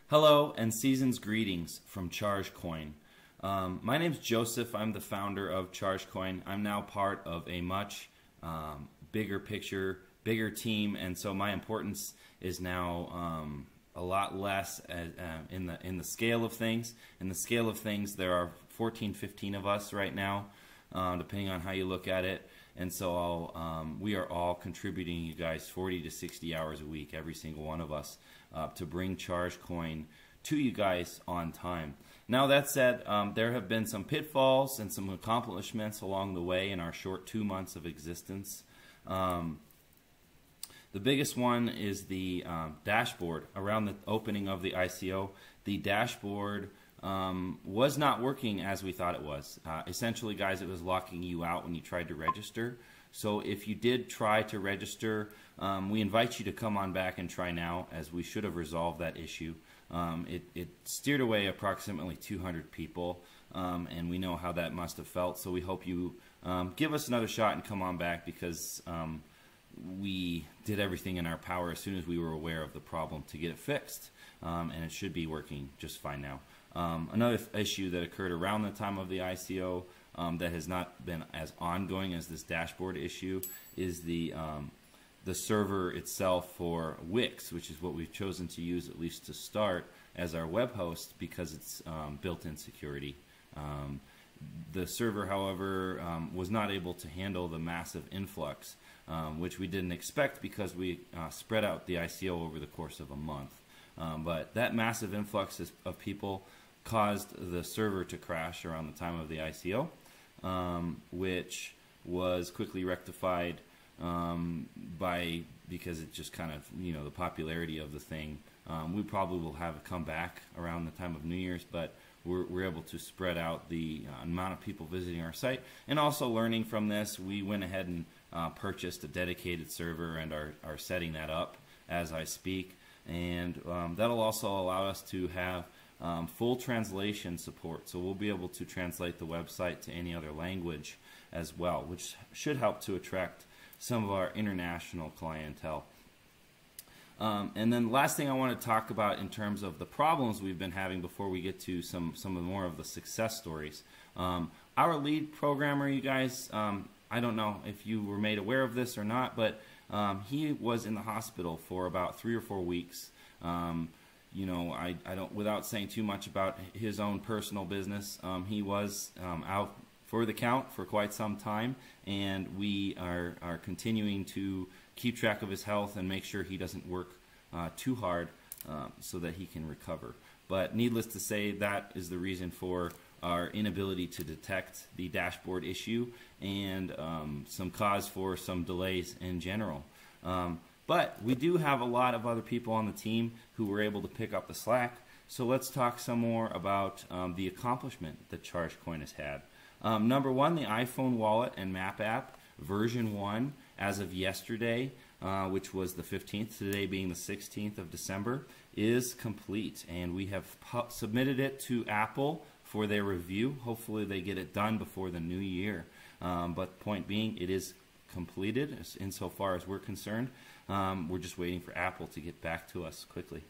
Hello and season's greetings from ChargeCoin. My name's Joseph. I'm the founder of ChargeCoin. I'm now part of a much bigger picture, bigger team, and so my importance is now a lot less in the scale of things. In the scale of things, there are 14, 15 of us right now, depending on how you look at it. And so we are all contributing, you guys, 40 to 60 hours a week, every single one of us, to bring ChargeCoin to you guys on time. Now that said, there have been some pitfalls and some accomplishments along the way in our short 2 months of existence. The biggest one is the dashboard. Around the opening of the ICO, the dashboard was not working as we thought it was. Essentially, guys, it was locking you out when you tried to register. So if you did try to register, we invite you to come on back and try now, as we should have resolved that issue. It steered away approximately 200 people, and we know how that must have felt. So we hope you give us another shot and come on back, because we did everything in our power as soon as we were aware of the problem to get it fixed, and it should be working just fine now. Another issue that occurred around the time of the ICO that has not been as ongoing as this dashboard issue is the server itself for Wix, which is what we've chosen to use, at least to start, as our web host, because it's built-in security. The server, however, was not able to handle the massive influx, which we didn't expect because we spread out the ICO over the course of a month. But that massive influx of people caused the server to crash around the time of the ICO, which was quickly rectified because it just kind of, the popularity of the thing. We probably will have it come back around the time of New Year's, but we're able to spread out the amount of people visiting our site. And also, learning from this, we went ahead and purchased a dedicated server and are setting that up as I speak. And that'll also allow us to have full translation support. So we'll be able to translate the website to any other language as well, which should help to attract some of our international clientele. And then last thing I want to talk about in terms of the problems we've been having before we get to some more of the success stories. Our lead programmer, you guys, I don't know if you were made aware of this or not, but he was in the hospital for about 3 or 4 weeks. I don't, without saying too much about his own personal business, he was out for the count for quite some time, and we are continuing to keep track of his health and make sure he doesn't work too hard so that he can recover. But needless to say, that is the reason for our inability to detect the dashboard issue and some cause for some delays in general. But we do have a lot of other people on the team who were able to pick up the slack. So let's talk some more about the accomplishment that ChargeCoin has had. Number one, the iPhone wallet and map app version 1 as of yesterday, which was the 15th, today being the 16th of December, is complete. And we have submitted it to Apple for their review. Hopefully they get it done before the new year. But the point being, it is completed insofar as we're concerned. We're just waiting for Apple to get back to us quickly.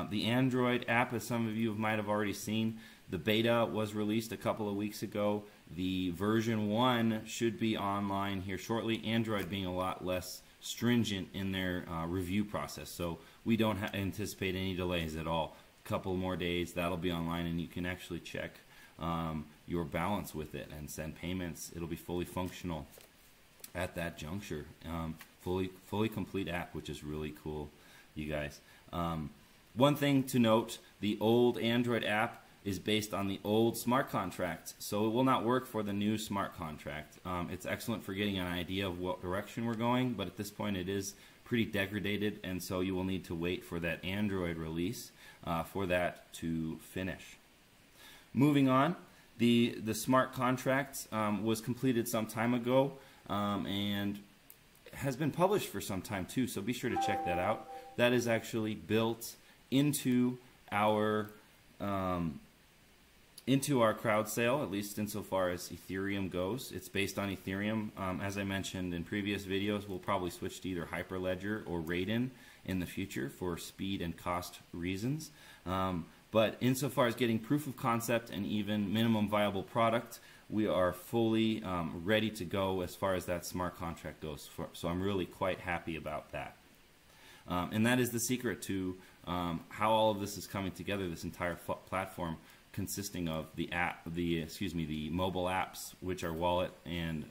The Android app, as some of you might have already seen, the beta was released a couple of weeks ago. The version 1 should be online here shortly, Android being a lot less stringent in their review process. So we don't anticipate any delays at all. A couple more days, that'll be online, and you can actually check your balance with it and send payments. It'll be fully functional at that juncture. Fully complete app, which is really cool, you guys. One thing to note, the old Android app is based on the old smart contract, so it will not work for the new smart contract. It's excellent for getting an idea of what direction we're going, but at this point it is pretty degraded, and so you will need to wait for that Android release for that to finish. Moving on, the smart contract was completed some time ago and has been published for some time too, so be sure to check that out. That is actually built into our crowd sale, at least insofar as Ethereum goes. It's based on Ethereum. As I mentioned in previous videos, we'll probably switch to either Hyperledger or Raiden in the future for speed and cost reasons. But insofar as getting proof of concept and even minimum viable product, we are fully ready to go as far as that smart contract goes. So I'm really quite happy about that. And that is the secret to how all of this is coming together, this entire platform consisting of the mobile apps, which are wallet and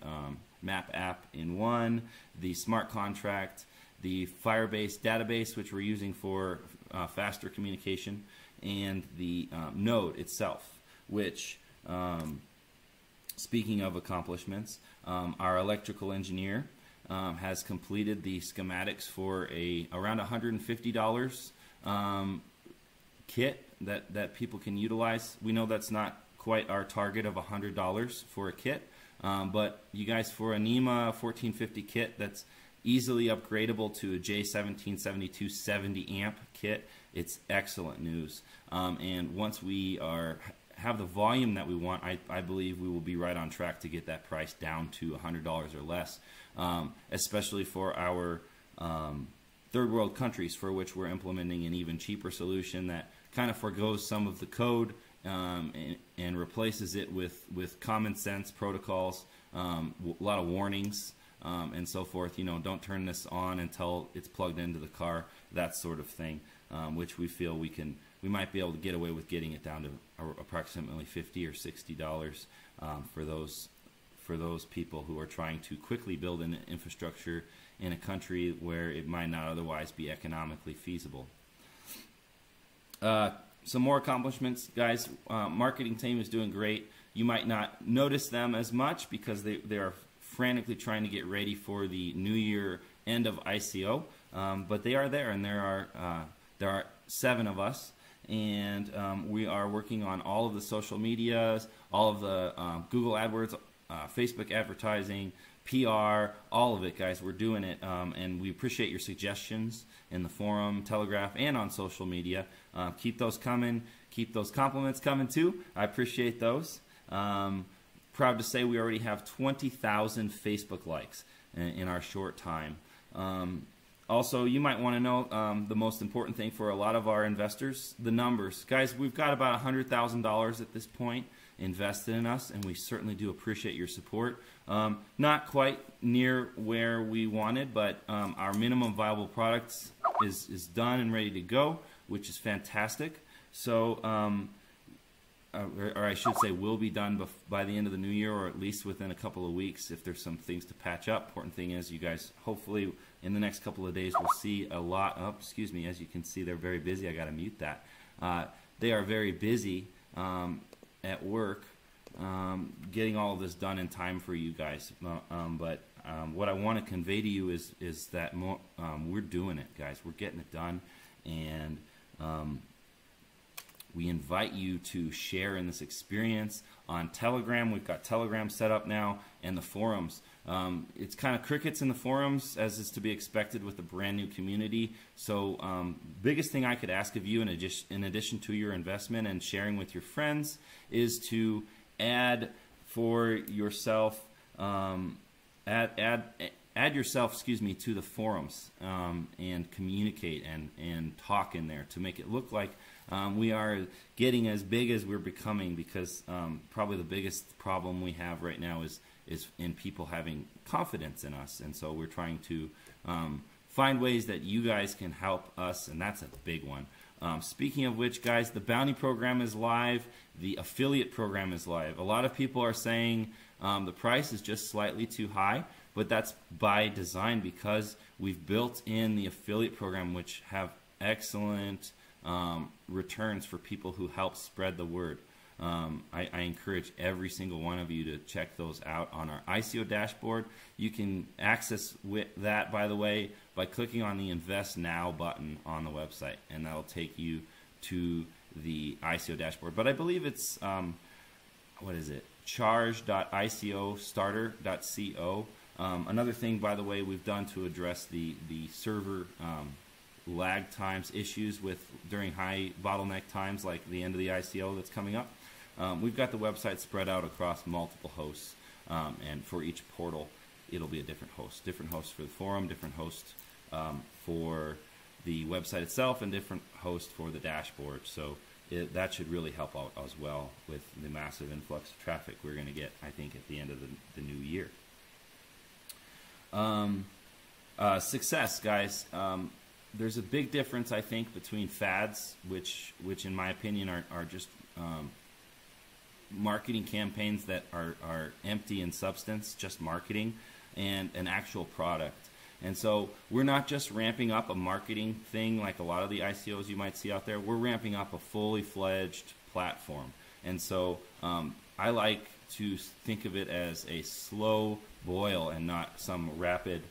map app in one, the smart contract, the Firebase database, which we're using for faster communication, and the node itself, which, speaking of accomplishments, our electrical engineer has completed the schematics for around $150 kit that people can utilize. We know that's not quite our target of $100 for a kit, but you guys, for a NEMA 1450 kit that's easily upgradable to a J1772 70 amp kit, it's excellent news. And once we have the volume that we want, I believe we will be right on track to get that price down to $100 or less, especially for our third world countries, for which we're implementing an even cheaper solution that kind of forgoes some of the code and replaces it with common sense protocols, a lot of warnings, and so forth. You know, don't turn this on until it's plugged into the car, that sort of thing, which we feel we might be able to get away with getting it down to approximately $50 or $60 for those people who are trying to quickly build an infrastructure in a country where it might not otherwise be economically feasible. Some more accomplishments, guys. Marketing team is doing great. You might not notice them as much because they are frantically trying to get ready for the New Year end of ICO, but they are there, and there are 7 of us, and we are working on all of the social medias, all of the Google AdWords, Facebook advertising, PR, all of it, guys. We're doing it, and we appreciate your suggestions in the forum, Telegraph, and on social media. Keep those coming. Keep those compliments coming, too. I appreciate those. Proud to say we already have 20,000 Facebook likes in our short time. Also, you might want to know the most important thing for a lot of our investors, the numbers. Guys, we've got about $100,000 at this point invested in us, and we certainly do appreciate your support. Not quite near where we wanted, but our minimum viable products is done and ready to go, which is fantastic. So, or I should say will be done by the end of the new year, or at least within a couple of weeks if there's some things to patch up. Important thing is you guys, hopefully in the next couple of days, we'll see a lot of, excuse me, as you can see, they're very busy. I got to mute that. They are very busy at work getting all of this done in time for you guys. But what I want to convey to you is that we're doing it, guys. We're getting it done, and we invite you to share in this experience on Telegram. We've got Telegram set up now, and the forums. It's kind of crickets in the forums, as is to be expected with a brand new community. So biggest thing I could ask of you, in addition to your investment and sharing with your friends, is to add for yourself, add yourself, excuse me, to the forums and communicate and talk in there to make it look like we are getting as big as we're becoming, because probably the biggest problem we have right now is in people having confidence in us, and so we're trying to find ways that you guys can help us, and that's a big one. Speaking of which, guys, the bounty program is live. The affiliate program is live. A lot of people are saying the price is just slightly too high, but that's by design because we've built in the affiliate program, which have excellent returns for people who help spread the word. I encourage every single one of you to check those out on our ICO dashboard. You can access that, by the way, by clicking on the Invest Now button on the website, and that'll take you to the ICO dashboard. But I believe it's, what is it? charge.icostarter.co. Another thing, by the way, we've done to address the server lag times issues during high bottleneck times, like the end of the ICO that's coming up. We've got the website spread out across multiple hosts, and for each portal, it'll be a different host. Different host for the forum, different host for the website itself and different hosts for the dashboard. So that should really help out as well with the massive influx of traffic we're going to get, I think, at the end of the new year. Success, guys. There's a big difference, I think, between fads, which in my opinion are just marketing campaigns that are empty in substance, just marketing, and an actual product. And so we're not just ramping up a marketing thing like a lot of the ICOs you might see out there. We're ramping up a fully fledged platform. And so I like to think of it as a slow boil and not some rapid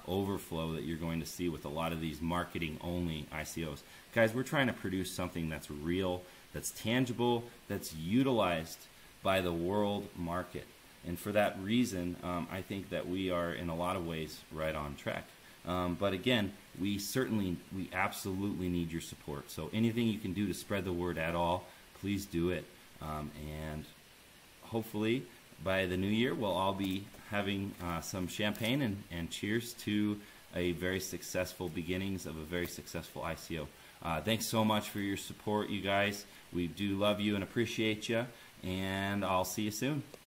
overflow that you're going to see with a lot of these marketing-only ICOs. Guys, we're trying to produce something that's real, that's tangible, that's utilized by the world market. And for that reason, I think that we are in a lot of ways right on track. But again, we absolutely need your support. So anything you can do to spread the word at all, please do it. And hopefully by the new year, we'll all be having some champagne and cheers to a very successful beginnings of a very successful ICO. Thanks so much for your support, you guys. We do love you and appreciate you. And I'll see you soon.